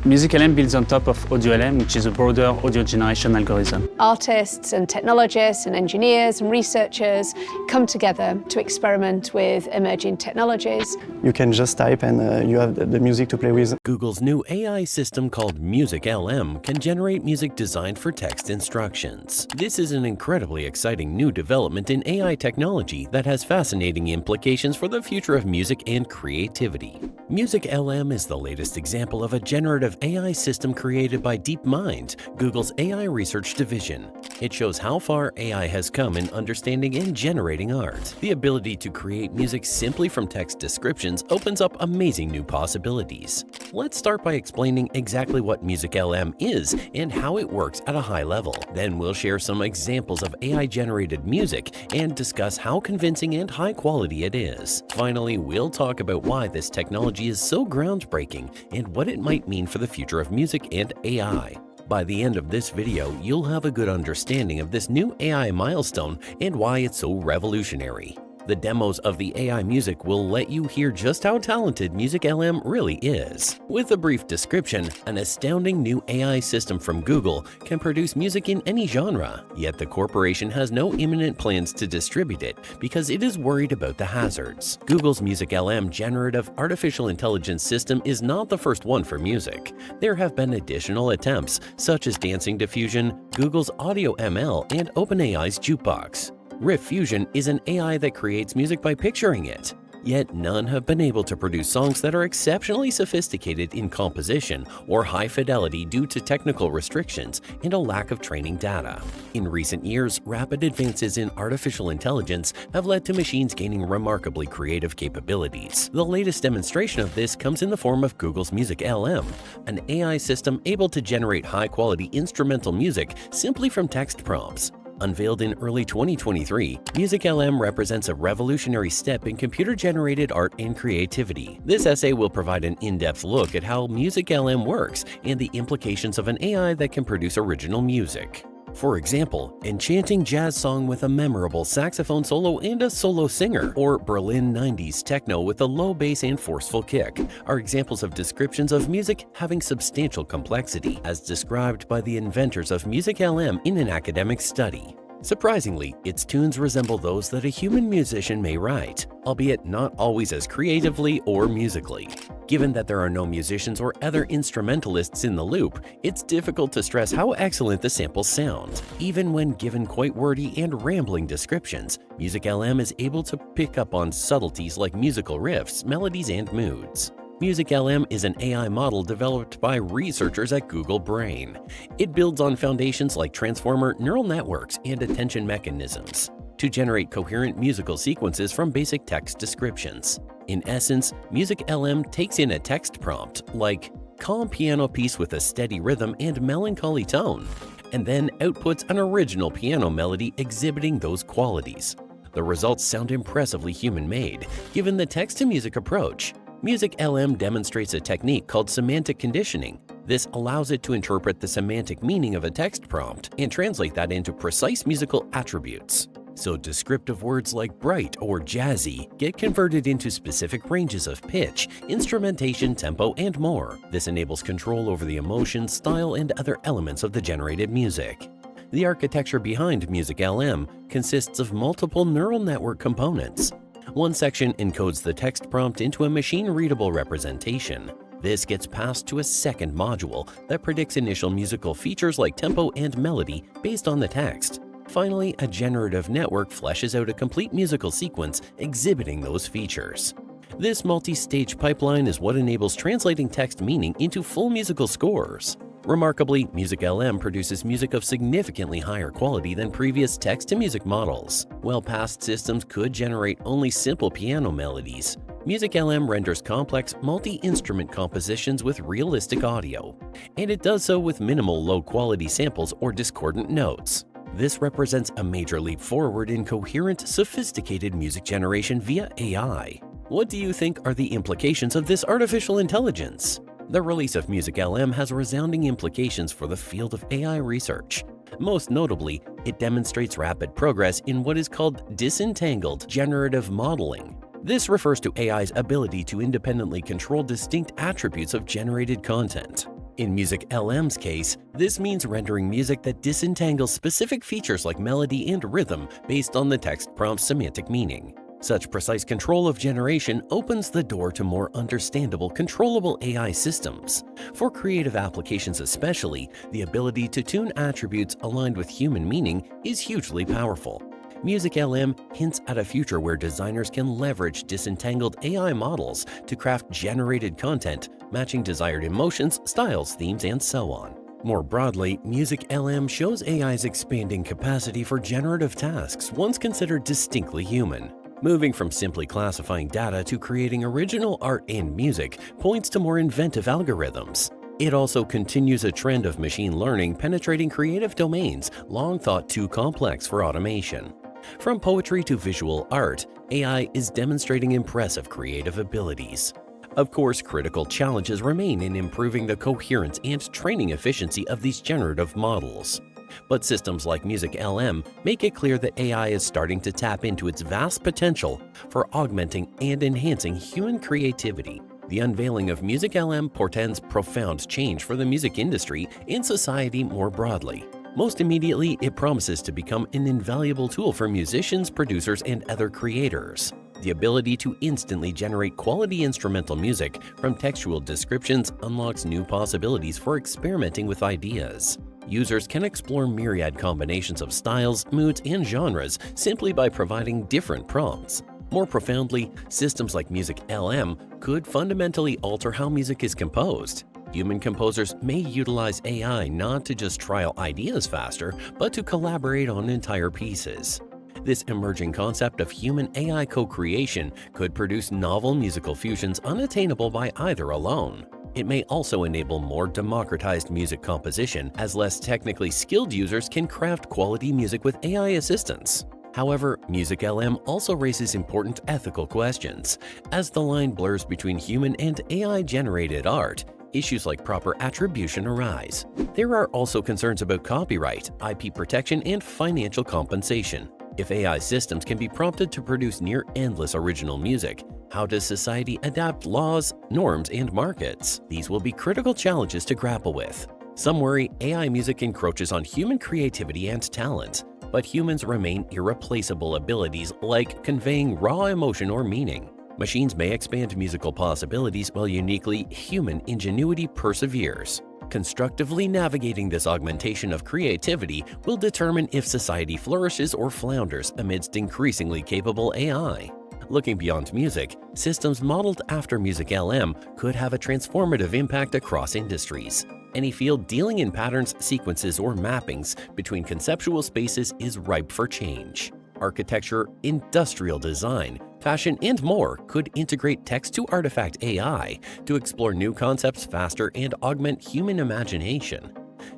MusicLM builds on top of AudioLM, which is a broader audio generation algorithm. Artists and technologists and engineers and researchers come together to experiment with emerging technologies. You can just type and you have the music to play with. Google's new AI system called MusicLM can generate music designed for text instructions. This is an incredibly exciting new development in AI technology that has fascinating implications for the future of music and creativity. MusicLM is the latest example of a generative AI system created by DeepMind, Google's AI research division. It shows how far AI has come in understanding and generating art. The ability to create music simply from text descriptions opens up amazing new possibilities. Let's start by explaining exactly what MusicLM is and how it works at a high level. Then we'll share some examples of AI-generated music and discuss how convincing and high quality it is. Finally, we'll talk about why this technology is so groundbreaking and what it might mean for the future of music and AI. By the end of this video, you'll have a good understanding of this new AI milestone and why it's so revolutionary. The demos of the AI music will let you hear just how talented MusicLM really is. With a brief description, an astounding new AI system from Google can produce music in any genre, yet the corporation has no imminent plans to distribute it because it is worried about the hazards. Google's MusicLM generative artificial intelligence system is not the first one for music. There have been additional attempts, such as Dancing Diffusion, Google's Audio ML, and OpenAI's Jukebox. Riff Fusion is an AI that creates music by picturing it. Yet none have been able to produce songs that are exceptionally sophisticated in composition or high fidelity due to technical restrictions and a lack of training data. In recent years, rapid advances in artificial intelligence have led to machines gaining remarkably creative capabilities. The latest demonstration of this comes in the form of Google's MusicLM, an AI system able to generate high-quality instrumental music simply from text prompts. Unveiled in early 2023, MusicLM represents a revolutionary step in computer-generated art and creativity. This essay will provide an in-depth look at how MusicLM works and the implications of an AI that can produce original music. For example, enchanting jazz song with a memorable saxophone solo and a solo singer, or Berlin 90s techno with a low bass and forceful kick, are examples of descriptions of music having substantial complexity, as described by the inventors of MusicLM in an academic study. Surprisingly, its tunes resemble those that a human musician may write, albeit not always as creatively or musically. Given that there are no musicians or other instrumentalists in the loop, it's difficult to stress how excellent the samples sound. Even when given quite wordy and rambling descriptions, MusicLM is able to pick up on subtleties like musical riffs, melodies, and moods. MusicLM is an AI model developed by researchers at Google Brain. It builds on foundations like transformer neural networks and attention mechanisms to generate coherent musical sequences from basic text descriptions. In essence, MusicLM takes in a text prompt like "calm piano piece with a steady rhythm and melancholy tone," and then outputs an original piano melody exhibiting those qualities. The results sound impressively human-made, given the text-to-music approach. MusicLM demonstrates a technique called semantic conditioning. This allows it to interpret the semantic meaning of a text prompt and translate that into precise musical attributes. So descriptive words like bright or jazzy get converted into specific ranges of pitch, instrumentation, tempo, and more. This enables control over the emotion, style, and other elements of the generated music. The architecture behind MusicLM consists of multiple neural network components. One section encodes the text prompt into a machine-readable representation. This gets passed to a second module that predicts initial musical features like tempo and melody based on the text. Finally, a generative network fleshes out a complete musical sequence exhibiting those features. This multi-stage pipeline is what enables translating text meaning into full musical scores. Remarkably, MusicLM produces music of significantly higher quality than previous text-to-music models. While past systems could generate only simple piano melodies, MusicLM renders complex multi-instrument compositions with realistic audio, and it does so with minimal low-quality samples or discordant notes. This represents a major leap forward in coherent, sophisticated music generation via AI. What do you think are the implications of this artificial intelligence? The release of MusicLM has resounding implications for the field of AI research. Most notably, it demonstrates rapid progress in what is called disentangled generative modeling. This refers to AI's ability to independently control distinct attributes of generated content. In MusicLM's case, this means rendering music that disentangles specific features like melody and rhythm based on the text prompt's semantic meaning. Such precise control of generation opens the door to more understandable, controllable AI systems. For creative applications especially, the ability to tune attributes aligned with human meaning is hugely powerful. MusicLM hints at a future where designers can leverage disentangled AI models to craft generated content, matching desired emotions, styles, themes, and so on. More broadly, MusicLM shows AI's expanding capacity for generative tasks once considered distinctly human. Moving from simply classifying data to creating original art and music points to more inventive algorithms. It also continues a trend of machine learning penetrating creative domains long thought too complex for automation. From poetry to visual art, AI is demonstrating impressive creative abilities. Of course, critical challenges remain in improving the coherence and training efficiency of these generative models. But systems like MusicLM make it clear that AI is starting to tap into its vast potential for augmenting and enhancing human creativity. The unveiling of MusicLM portends profound change for the music industry and society more broadly. Most immediately, it promises to become an invaluable tool for musicians, producers, and other creators. The ability to instantly generate quality instrumental music from textual descriptions unlocks new possibilities for experimenting with ideas. Users can explore myriad combinations of styles, moods, and genres simply by providing different prompts. More profoundly, systems like MusicLM could fundamentally alter how music is composed. Human composers may utilize AI not to just trial ideas faster, but to collaborate on entire pieces. This emerging concept of human-AI co-creation could produce novel musical fusions unattainable by either alone. It may also enable more democratized music composition, as less technically skilled users can craft quality music with AI assistance. However, MusicLM also raises important ethical questions. As the line blurs between human and AI-generated art, issues like proper attribution arise. There are also concerns about copyright, IP protection, and financial compensation. If AI systems can be prompted to produce near-endless original music, how does society adapt laws, norms, and markets? These will be critical challenges to grapple with. Some worry AI music encroaches on human creativity and talent, but humans remain irreplaceable abilities like conveying raw emotion or meaning. Machines may expand musical possibilities while uniquely human ingenuity perseveres. Constructively navigating this augmentation of creativity will determine if society flourishes or flounders amidst increasingly capable AI. Looking beyond music, systems modeled after MusicLM could have a transformative impact across industries. Any field dealing in patterns, sequences, or mappings between conceptual spaces is ripe for change. Architecture, industrial design, fashion, and more could integrate text-to-artifact AI to explore new concepts faster and augment human imagination.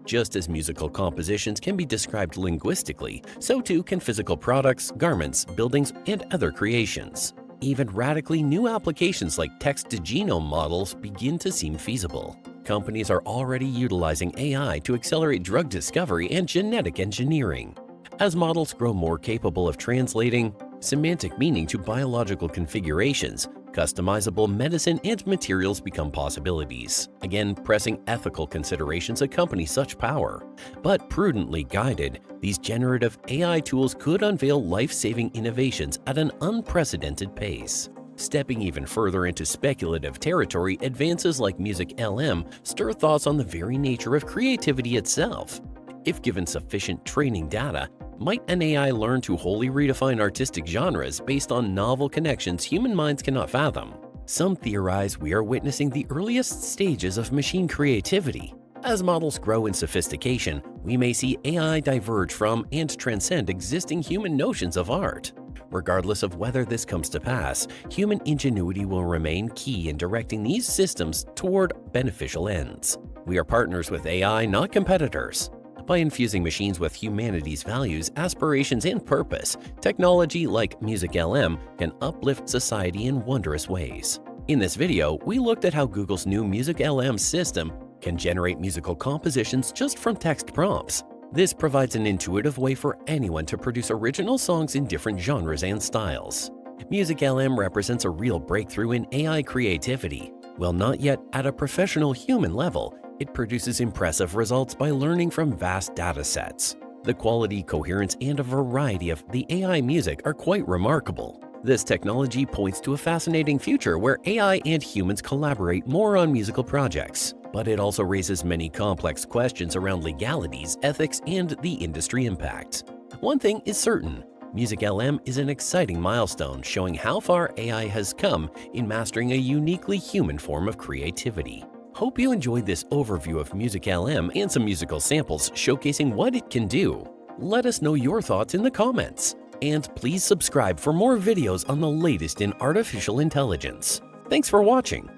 Just as musical compositions can be described linguistically, so too can physical products, garments, buildings, and other creations. Even radically new applications like text-to-genome models begin to seem feasible. Companies are already utilizing AI to accelerate drug discovery and genetic engineering. As models grow more capable of translating semantic meaning to biological configurations, customizable medicine and materials become possibilities. Again, pressing ethical considerations accompany such power. But prudently guided, these generative AI tools could unveil life-saving innovations at an unprecedented pace. Stepping even further into speculative territory, advances like MusicLM stir thoughts on the very nature of creativity itself. If given sufficient training data, might an AI learn to wholly redefine artistic genres based on novel connections human minds cannot fathom? Some theorize we are witnessing the earliest stages of machine creativity. As models grow in sophistication, we may see AI diverge from and transcend existing human notions of art. Regardless of whether this comes to pass, human ingenuity will remain key in directing these systems toward beneficial ends. We are partners with AI, not competitors. By infusing machines with humanity's values, aspirations, and purpose, technology like MusicLM can uplift society in wondrous ways. In this video, we looked at how Google's new MusicLM system can generate musical compositions just from text prompts. This provides an intuitive way for anyone to produce original songs in different genres and styles. MusicLM represents a real breakthrough in AI creativity. While not yet at a professional human level, It produces impressive results by learning from vast data sets. The quality, coherence, and a variety of the AI music are quite remarkable. This technology points to a fascinating future where AI and humans collaborate more on musical projects. But it also raises many complex questions around legalities, ethics, and the industry impact. One thing is certain, MusicLM is an exciting milestone showing how far AI has come in mastering a uniquely human form of creativity. Hope you enjoyed this overview of MusicLM and some musical samples showcasing what it can do. Let us know your thoughts in the comments. And please subscribe for more videos on the latest in artificial intelligence. Thanks for watching.